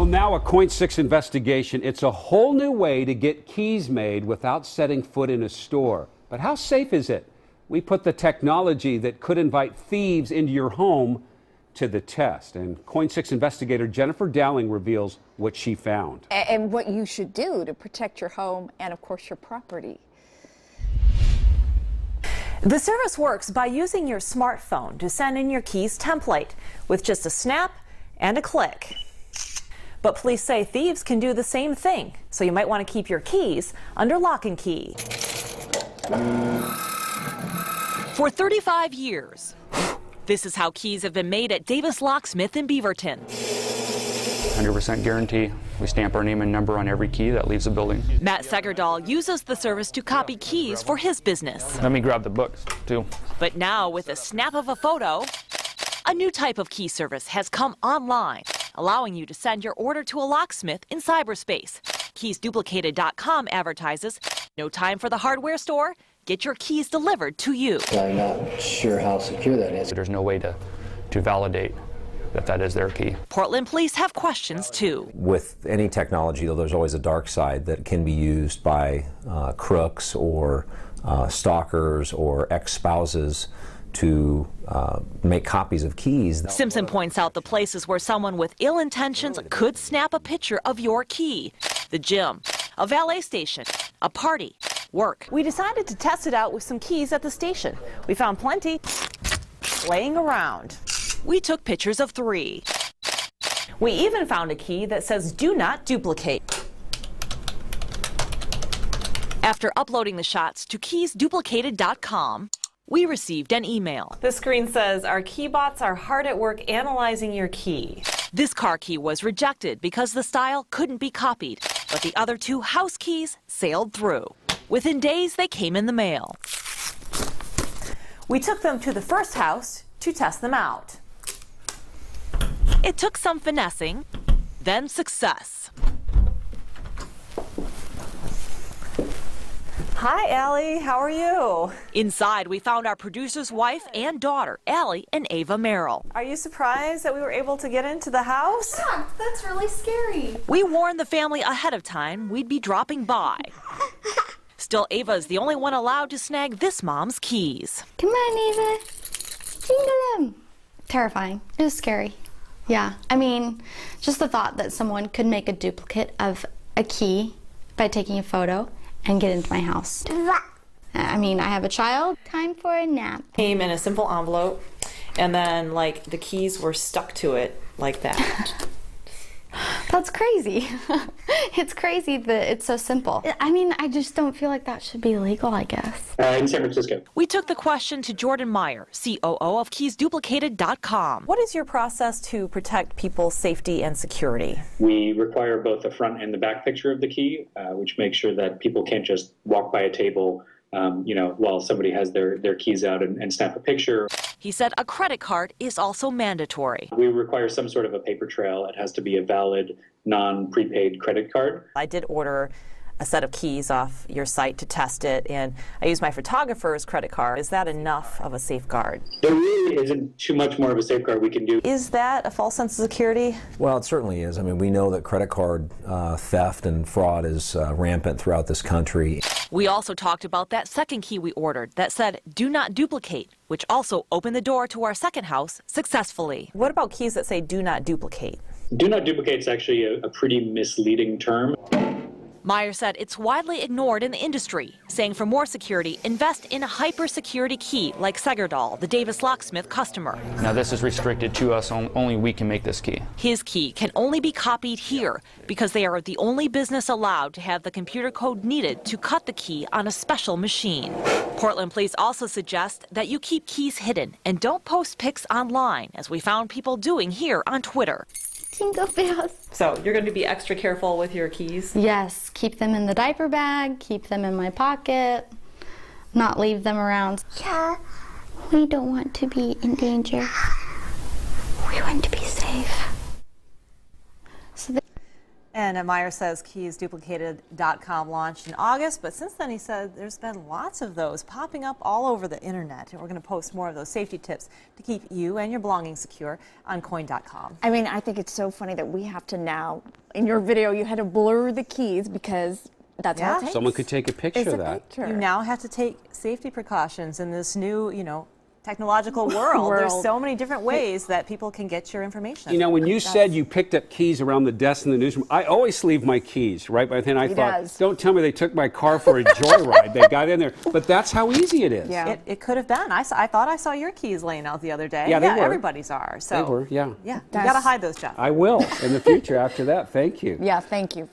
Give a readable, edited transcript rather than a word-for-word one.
Well, now a Coin6 investigation. It's a whole new way to get keys made without setting foot in a store. But how safe is it? We put the technology that could invite thieves into your home to the test. And Coin6 investigator Jennifer Dowling reveals what she found. And what you should do to protect your home and, of course, your property. The service works by using your smartphone to send in your keys template with just a snap and a click. But police say thieves can do the same thing, so you might want to keep your keys under lock and key. For 35 years, this is how keys have been made at Davis Locksmith in Beaverton. 100% guarantee. We stamp our name and number on every key that leaves the building. Matt Segerdahl uses the service to copy keys for his business. Let me grab the books, too. But now, with a snap of a photo, a new type of key service has come online, allowing you to send your order to a locksmith in cyberspace. KeysDuplicated.com advertises, no time for the hardware store, get your keys delivered to you. I'm not sure how secure that is. There's no way to validate that is their key. Portland police have questions too. With any technology, though, there's always a dark side that can be used by crooks or stalkers or ex-spouses to make copies of keys. Simpson points out the places where someone with ill intentions could snap a picture of your key. The gym, a valet station, a party, work. We decided to test it out with some keys at the station. We found plenty laying around. We took pictures of 3. We even found a key that says do not duplicate. After uploading the shots to keysduplicated.com, we received an email. The screen says our key bots are hard at work analyzing your key. This car key was rejected because the style couldn't be copied, but the other 2 house keys sailed through. Within days, they came in the mail. We took them to the first house to test them out. It took some finessing, then success. Hi, Allie. How are you? Inside, we found our producer's wife and daughter, Allie and Ava Merrill. Are you surprised that we were able to get into the house? Yeah, that's really scary. We warned the family ahead of time we'd be dropping by. Still, Ava is the only one allowed to snag this mom's keys. Come on, Ava. Jingle them. Terrifying. It was scary. Yeah. I mean, just the thought that someone could make a duplicate of a key by taking a photo and get into my house. I mean, I have a child. Time for a nap. Came in a simple envelope, and then, like, the keys were stuck to it like that. That's crazy. It's crazy that it's so simple. I mean, I just don't feel like that should be legal, I guess. In San Francisco. We took the question to Jordan Meyer, COO of KeysDuplicated.com. What is your process to protect people's safety and security? We require both the front and the back picture of the key, which makes sure that people can't just walk by a table while somebody has their keys out and snap a picture. He said a credit card is also mandatory. We require some sort of a paper trail. It has to be a valid, non-prepaid credit card. I did order a set of keys off your site to test it, and I used my photographer's credit card. Is that enough of a safeguard? There really isn't too much more of a safeguard we can do. Is that a false sense of security? Well, it certainly is. I mean, we know that credit card theft and fraud is rampant throughout this country. We also talked about that second key we ordered that said, do not duplicate, which also opened the door to our second house successfully. What about keys that say do not duplicate? Do not duplicate is actually a pretty misleading term. Meyer said it's widely ignored in the industry, saying for more security, invest in a hyper-security key like Segerdahl, the Davis Locksmith customer. Now this is restricted to us, only we can make this key. His key can only be copied here because they are the only business allowed to have the computer code needed to cut the key on a special machine. Portland police also suggest that you keep keys hidden and don't post pics online, as we found people doing here on Twitter. Jingle bells. So you're going to be extra careful with your keys? Yes, keep them in the diaper bag, keep them in my pocket, not leave them around. Yeah, we don't want to be in danger. We want to be safe. So And Meyer says keysduplicated.com launched in August, but since then he said there's been lots of those popping up all over the internet. And we're going to post more of those safety tips to keep you and your belongings secure on coin.com. I mean, I think it's so funny that we have to now, in your video, you had to blur the keys because that's how it takes. Someone could take a picture of that. You now have to take safety precautions in this new, technological world. There's so many different ways that people can get your information. You know, when you said you picked up keys around the desk in the newsroom, I always leave my keys, right? But then I thought, don't tell me they took my car for a joyride. They got in there. But that's how easy it is. Yeah. It could have been. I thought I saw your keys laying out the other day. Yeah, they were. Everybody's are. So They were, yeah. Yeah, you got to hide those, Jeff. I will in the future after that. Thank you. Yeah, thank you.